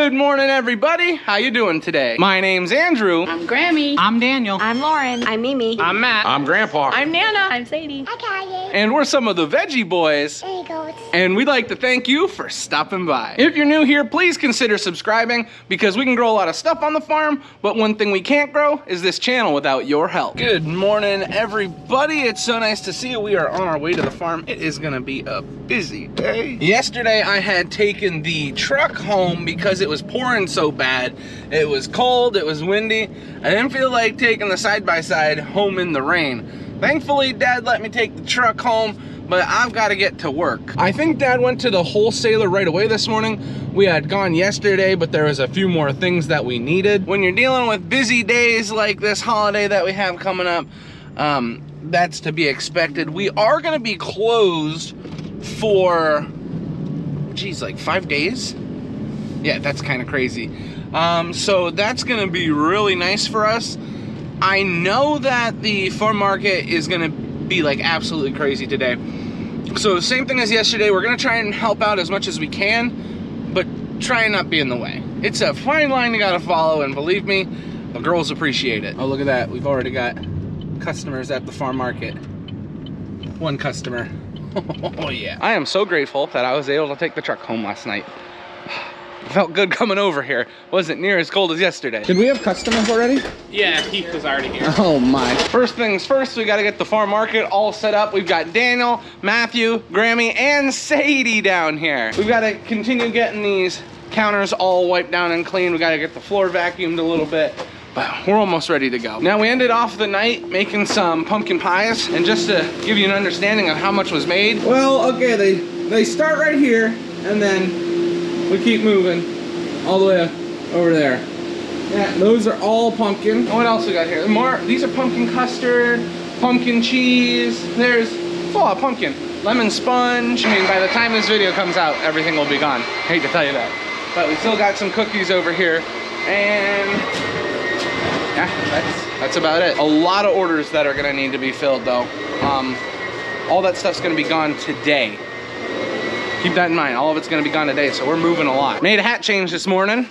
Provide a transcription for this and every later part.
Good morning, everybody. How you doing today? My name's Andrew. I'm Grammy. I'm Daniel. I'm Lauren. I'm Mimi. I'm Matt. I'm Grandpa. I'm Nana. I'm Sadie. Hi, Kanye. And we're some of the Veggie Boys. There you go. And we'd like to thank you for stopping by. If you're new here, please consider subscribing because we can grow a lot of stuff on the farm, but one thing we can't grow is this channel without your help. Good morning, everybody. It's so nice to see you. We are on our way to the farm. It is gonna be a busy day. Yesterday, I had taken the truck home because it was pouring so bad. It was cold, it was windy. I didn't feel like taking the side-by-side home in the rain. Thankfully, Dad let me take the truck home, but I've got to get to work. I think Dad went to the wholesaler right away this morning. We had gone yesterday, but there was a few more things that we needed. When you're dealing with busy days like this holiday that we have coming up, that's to be expected. We are gonna be closed for, geez, like 5 days? Yeah, that's kind of crazy. So that's gonna be really nice for us. I know that the farm market is gonna be like absolutely crazy today. So same thing as yesterday, we're gonna try and help out as much as we can, but try and not be in the way. It's a fine line you gotta follow, and believe me, the girls appreciate it. Oh, look at that, we've already got customers at the farm market. One customer. Oh yeah. I am so grateful that I was able to take the truck home last night. It felt good coming over here. Wasn't near as cold as yesterday. Did we have customers already? Yeah, Heath was already here. Oh my. First things first, we gotta get the farm market all set up. We've got Daniel, Matthew, Grammy, and Sadie down here. We've gotta continue getting these counters all wiped down and clean. We gotta get the floor vacuumed a little bit. But we're almost ready to go. Now we ended off the night making some pumpkin pies, and just to give you an understanding of how much was made. Well, okay, they start right here, and then we keep moving all the way over there. Yeah, those are all pumpkin. What else we got here? More. These are pumpkin custard, pumpkin cheese. There's a lot of pumpkin. Lemon sponge. I mean, by the time this video comes out, everything will be gone. Hate to tell you that. But we still got some cookies over here. And yeah, that's about it. A lot of orders that are gonna need to be filled though. All that stuff's gonna be gone today. Keep that in mind, all of it's gonna be gone today, so we're moving a lot. Made a hat change this morning.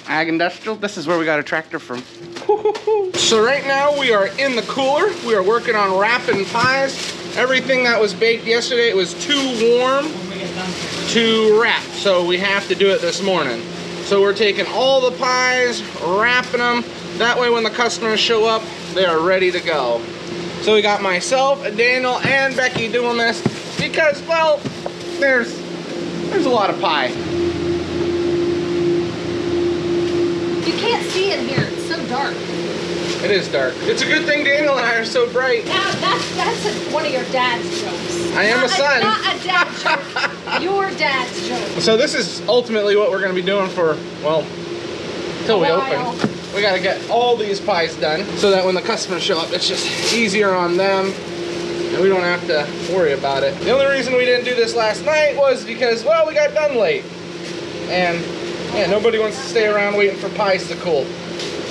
Ag Industrial, this is where we got a tractor from. So right now we are in the cooler. We are working on wrapping pies. Everything that was baked yesterday, it was too warm to wrap, so we have to do it this morning. So we're taking all the pies, wrapping them. That way when the customers show up, they are ready to go. So we got myself, Daniel, and Becky doing this because, well, there's a lot of pie. You can't see in here. It's so dark. It is dark. It's a good thing Daniel and I are so bright. Now, that's one of your dad's jokes. I am a son. Not a dad joke. Your dad's joke. So this is ultimately what we're going to be doing for, well, till we open. We got to get all these pies done so that when the customers show up, it's just easier on them. And we don't have to worry about it. The only reason we didn't do this last night was because, well, we got done late. And yeah, nobody wants to stay around waiting for pies to cool.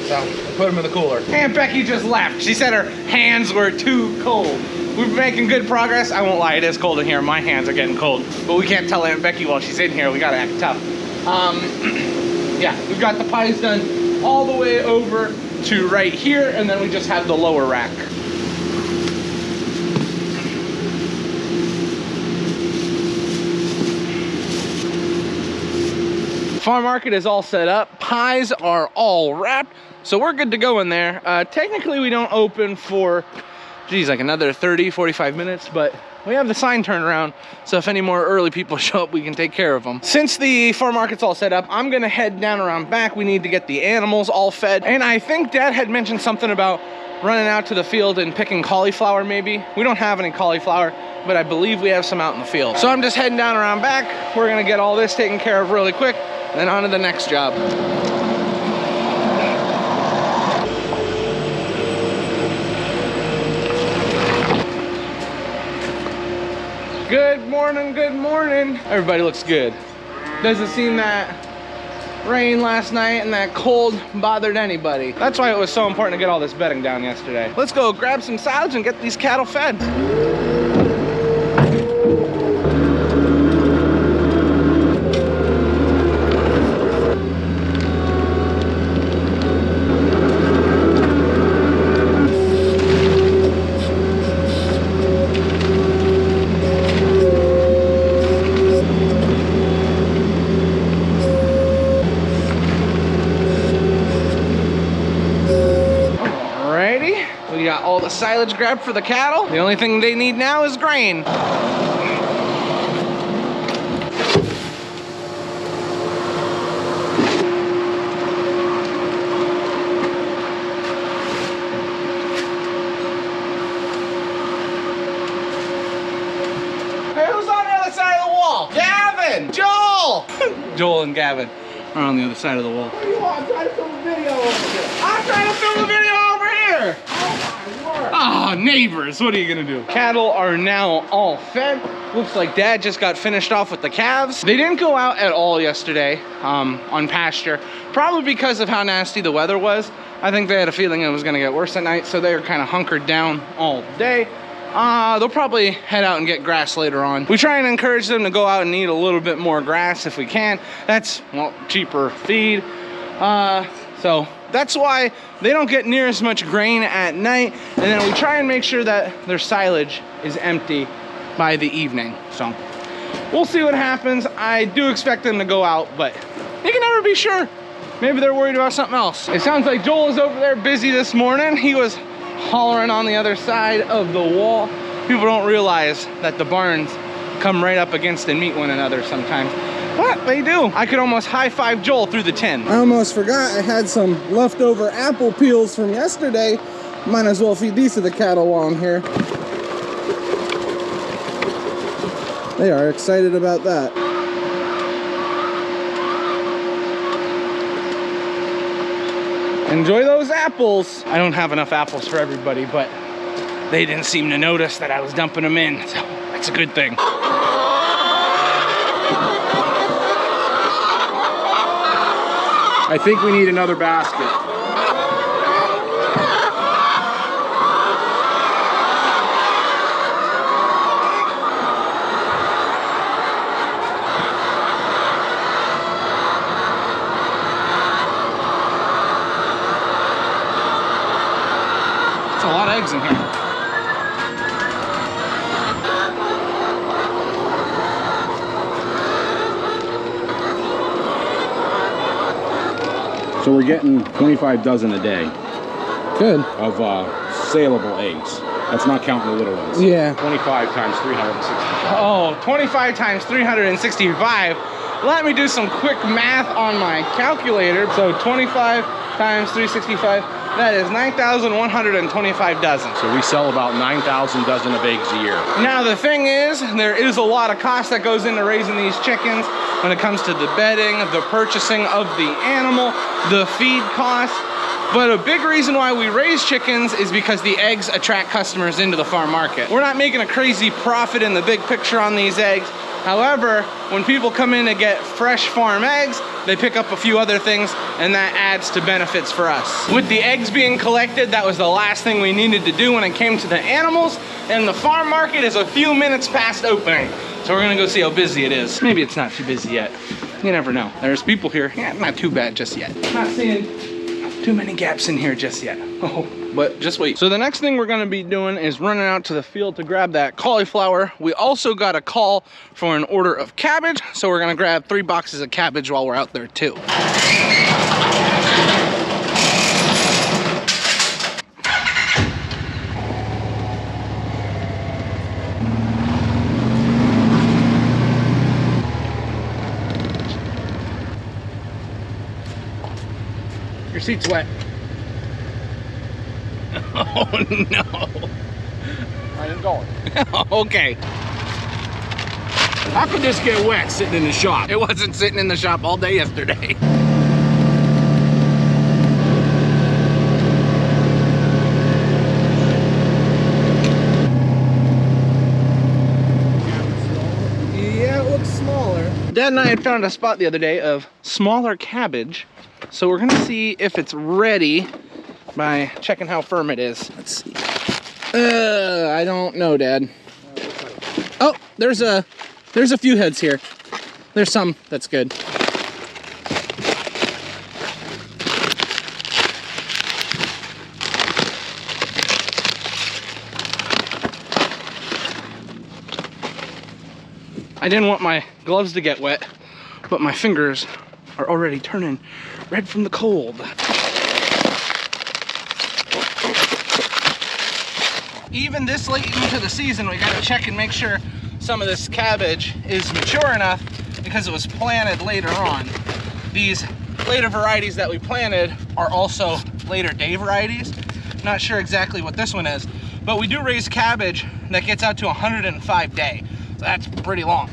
So we put them in the cooler. And Becky just left. She said her hands were too cold. We're making good progress. I won't lie, it is cold in here. My hands are getting cold. But we can't tell Aunt Becky while she's in here. We gotta act tough. Yeah, we've got the pies done all the way over to right here, and then we just have the lower rack. Farm market is all set up. Pies are all wrapped, so we're good to go in there. Technically, we don't open for, geez, like another 30, 45 minutes, but we have the sign turned around, so if any more early people show up, we can take care of them. Since the farm market's all set up, I'm gonna head down around back. We need to get the animals all fed. And I think Dad had mentioned something about running out to the field and picking cauliflower maybe. We don't have any cauliflower, but I believe we have some out in the field. So I'm just heading down around back. We're gonna get all this taken care of really quick, and then on to the next job. Good morning, good morning. Everybody looks good. Doesn't seem that rain last night and that cold bothered anybody. That's why it was so important to get all this bedding down yesterday. Let's go grab some salads and get these cattle fed. got all the silage grabbed for the cattle. The only thing they need now is grain. Hey, who's on the other side of the wall? Gavin! Joel! Joel and Gavin are on the other side of the wall. What do you want? I'm trying to film a video over here. I'm trying to film a video over here! Oh my word! Ah, neighbors, what are you gonna do? Cattle are now all fed. Looks like Dad just got finished off with the calves. They didn't go out at all yesterday on pasture, probably because of how nasty the weather was. I think they had a feeling it was gonna get worse at night, so they were kind of hunkered down all day. They'll probably head out and get grass later on. We try and encourage them to go out and eat a little bit more grass if we can. That's, well, cheaper feed. So that's why they don't get near as much grain at night. And then we try and make sure that their silage is empty by the evening. So we'll see what happens. I do expect them to go out, but you can never be sure. Maybe they're worried about something else. It sounds like Joel is over there busy this morning. He was hollering on the other side of the wall. People don't realize that the barns come right up against and meet one another sometimes. But they do. I could almost high-five Joel through the tin. I almost forgot I had some leftover apple peels from yesterday. Might as well feed these to the cattle while I'm here. They are excited about that. Enjoy those apples. I don't have enough apples for everybody, but they didn't seem to notice that I was dumping them in, so that's a good thing. I think we need another basket. That's a lot of eggs in here. So we're getting 25 dozen a day Good. of saleable eggs. That's not counting the little ones. Yeah. 25 times 365. Oh, 25 times 365. Let me do some quick math on my calculator. So 25 times 365, that is 9,125 dozen. So we sell about 9,000 dozen of eggs a year. Now the thing is, there is a lot of cost that goes into raising these chickens when it comes to the bedding, the purchasing of the animal, the feed costs. But a big reason why we raise chickens is because the eggs attract customers into the farm market. We're not making a crazy profit in the big picture on these eggs. However, when people come in to get fresh farm eggs, they pick up a few other things, and that adds to benefits for us. With the eggs being collected, that was the last thing we needed to do when it came to the animals, and the farm market is a few minutes past opening. So we're gonna go see how busy it is. Maybe it's not too busy yet. You never know. There's people here. Yeah, not too bad just yet. Not seeing too many gaps in here just yet. Oh, but just wait. So the next thing we're gonna be doing is running out to the field to grab that cauliflower. We also got a call for an order of cabbage, so we're gonna grab 3 boxes of cabbage while we're out there too. Your seat's wet. Oh no. I am going. Okay. How could this get wet sitting in the shop? It wasn't sitting in the shop all day yesterday. Yeah, it looks smaller. Dad and I had found a spot the other day of smaller cabbage. So we're gonna see if it's ready by checking how firm it is. Let's see. I don't know, Dad. Oh, there's a few heads here. There's some that's good. I didn't want my gloves to get wet, but my fingers are already turning red from the cold. even this late into the season, we gotta check and make sure some of this cabbage is mature enough because it was planted later on. These later varieties that we planted are also later day varieties. Not sure exactly what this one is, but we do raise cabbage that gets out to 105 day. So that's pretty long.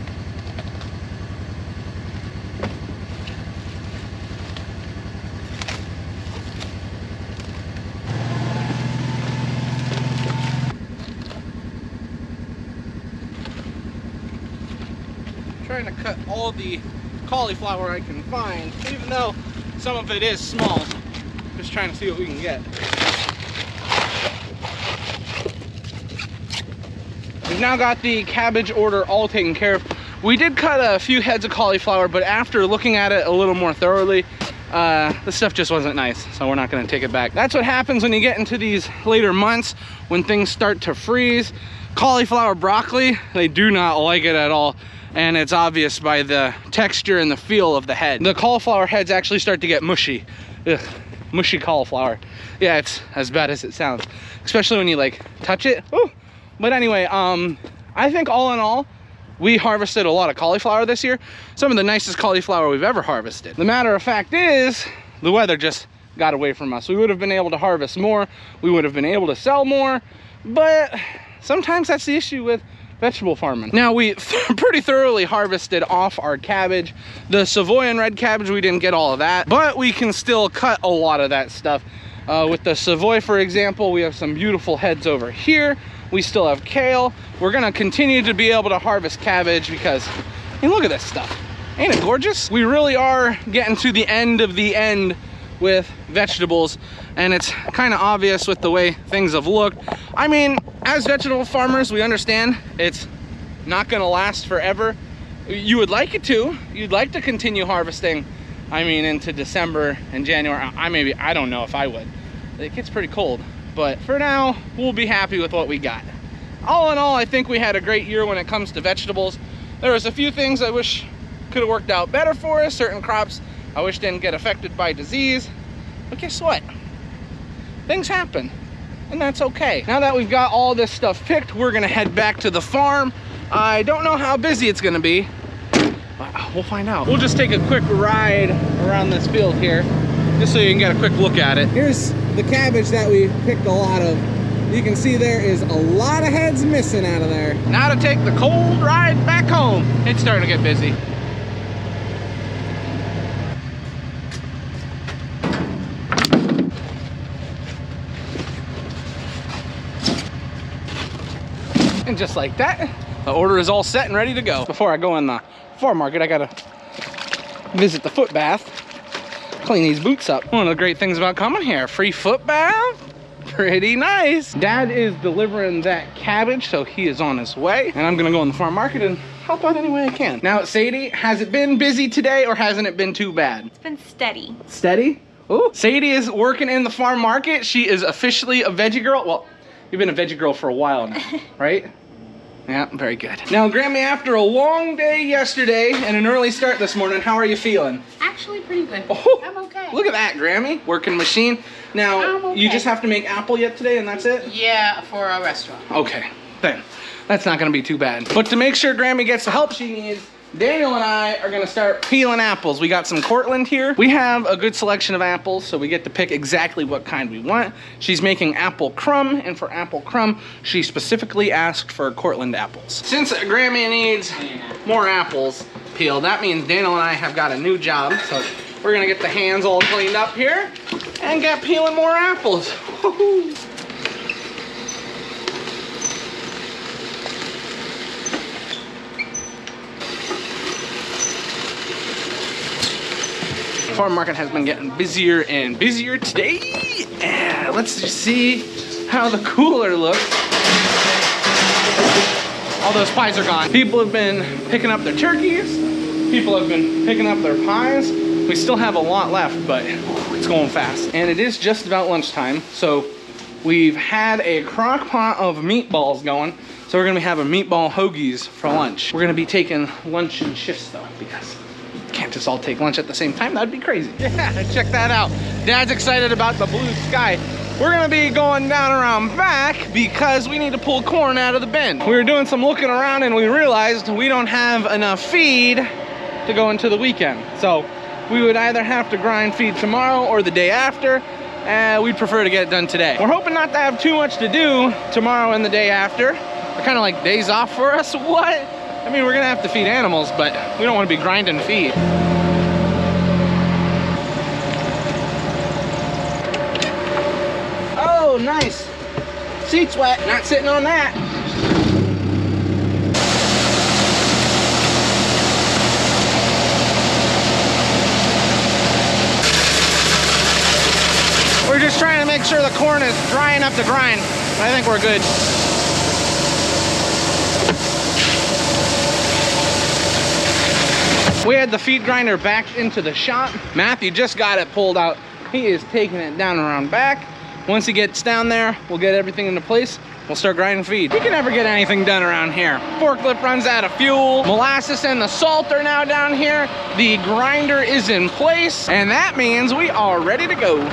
Trying to cut all the cauliflower I can find, even though some of it is small. Just trying to see what we can get. We've now got the cabbage order all taken care of. We did cut a few heads of cauliflower, but after looking at it a little more thoroughly, the stuff just wasn't nice, so we're not gonna take it back. That's what happens when you get into these later months, when things start to freeze. Cauliflower, broccoli, they do not like it at all. And it's obvious by the texture and the feel of the head. The cauliflower heads actually start to get mushy. Ugh, mushy cauliflower. Yeah, it's as bad as it sounds, especially when you like touch it. Ooh. But anyway, I think all in all, we harvested a lot of cauliflower this year. Some of the nicest cauliflower we've ever harvested. The matter of fact is, the weather just got away from us. We would have been able to harvest more. We would have been able to sell more, but sometimes that's the issue with vegetable farming. Now we pretty thoroughly harvested off our cabbage. The Savoy and red cabbage, we didn't get all of that, but we can still cut a lot of that stuff. With the Savoy, for example, we have some beautiful heads over here. We still have kale. We're gonna continue to be able to harvest cabbage because, hey, look at this stuff. Ain't it gorgeous? We really are getting to the end with vegetables, and it's kind of obvious with the way things have looked. I mean, as vegetable farmers, we understand it's not gonna last forever. You would like it to. You'd like to continue harvesting, I mean, into December and January. I don't know if I would. It gets pretty cold, but for now, we'll be happy with what we got. All in all, I think we had a great year when it comes to vegetables. There was a few things I wish could have worked out better for us. Certain crops I wish didn't get affected by disease, but guess what? Things happen, and that's okay. Now that we've got all this stuff picked, we're gonna head back to the farm. I don't know how busy it's gonna be, but we'll find out. We'll just take a quick ride around this field here, just so you can get a quick look at it. Here's the cabbage that we picked a lot of. You can see there is a lot of heads missing out of there. Now to take the cold ride back home. It's starting to get busy. And just like that, the order is all set and ready to go. Before I go in the farm market, I gotta visit the foot bath, clean these boots up. One of the great things about coming here, free foot bath, pretty nice. Dad is delivering that cabbage, so he is on his way. And I'm gonna go in the farm market and help out any way I can. Now, Sadie, has it been busy today or hasn't it been too bad? It's been steady. Steady? Ooh. Sadie is working in the farm market. She is officially a veggie girl. Well, you've been a veggie girl for a while now, right? Yeah, very good. Now, Grammy, after a long day yesterday and an early start this morning, how are you feeling? Actually pretty good. Oh, I'm okay. Look at that, Grammy. Working machine. Now, I'm okay. You just have to make apple yet today and that's it? Yeah, for a restaurant. Okay, then. That's not gonna be too bad. But to make sure Grammy gets the help she needs, Daniel and I are gonna start peeling apples. We got some Cortland here. We have a good selection of apples, so we get to pick exactly what kind we want. She's making apple crumb, and for apple crumb, she specifically asked for Cortland apples. Since Grammy needs more apples peeled, that means Daniel and I have got a new job. So we're gonna get the hands all cleaned up here and get peeling more apples. Woohoo. Farm market has been getting busier and busier today. Let's just see how the cooler looks. All those pies are gone. People have been picking up their turkeys. People have been picking up their pies. We still have a lot left, but it's going fast. And it is just about lunchtime, so we've had a crock pot of meatballs going. So we're gonna be having meatball hoagies for lunch. We're gonna be taking lunch in shifts though, because can't just all take lunch at the same time. That'd be crazy. Yeah, check that out. Dad's excited about the blue sky. we're gonna be going down around back because we need to pull corn out of the bin. We were doing some looking around and we realized we don't have enough feed to go into the weekend. So we would either have to grind feed tomorrow or the day after. We'd prefer to get it done today. We're hoping not to have too much to do tomorrow and the day after. They're kind of like days off for us. What? I mean, we're gonna have to feed animals, but we don't want to be grinding feed. Oh, nice. Seat's wet, not sitting on that. We're just trying to make sure the corn is dry enough to grind. I think we're good. We had the feed grinder back into the shop. Matthew just got it pulled out. He is taking it down around back. Once he gets down there, we'll get everything into place. We'll start grinding feed. We can never get anything done around here. Forklift runs out of fuel. Molasses and the salt are now down here. The grinder is in place, and that means we are ready to go.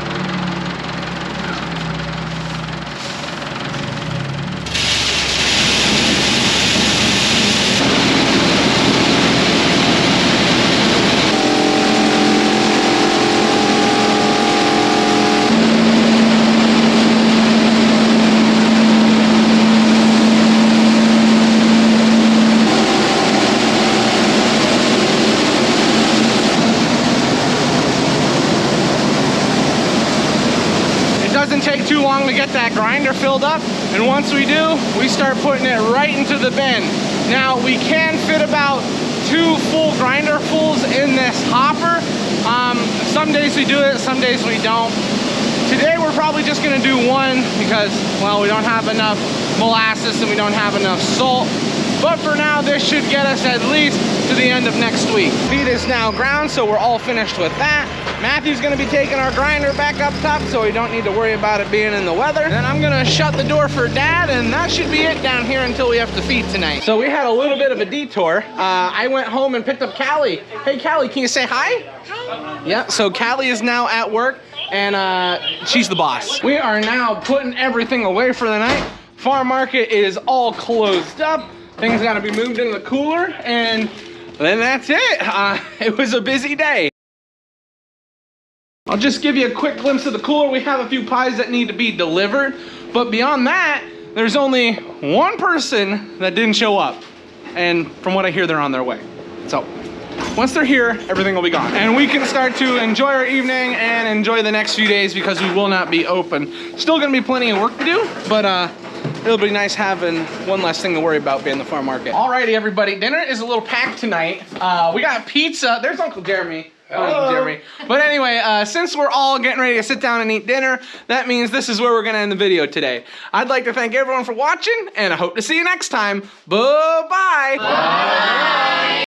Take too long to get that grinder filled up, and once we do, we start putting it right into the bin. Now we can fit about 2 full grinder fulls in this hopper. Some days we do it, some days we don't. Today we're probably just gonna do 1 because, well, we don't have enough molasses and we don't have enough salt. But for now, this should get us at least to the end of next week. Feed is now ground, so we're all finished with that. Matthew's gonna be taking our grinder back up top, so we don't need to worry about it being in the weather. And I'm gonna shut the door for Dad, and that should be it down here until we have to feed tonight. So we had a little bit of a detour. I went home and picked up Callie. Hey Callie, can you say hi? Hi. Yeah, so Callie is now at work, and she's the boss. We are now putting everything away for the night. Farm market is all closed up. Things gotta be moved in the cooler, and then that's it. It was a busy day. I'll just give you a quick glimpse of the cooler. We have a few pies that need to be delivered, but beyond that, there's only one person that didn't show up. And from what I hear, they're on their way. So once they're here, everything will be gone. And we can start to enjoy our evening and enjoy the next few days because we will not be open. Still gonna be plenty of work to do, but it'll be nice having one less thing to worry about being the farm market. Alrighty, everybody, dinner is a little packed tonight. We got pizza. There's Uncle Jeremy. Jeremy. But anyway, since we're all getting ready to sit down and eat dinner, that means this is where we're gonna end the video today. I'd like to thank everyone for watching, and I hope to see you next time. Bye-bye. Bye.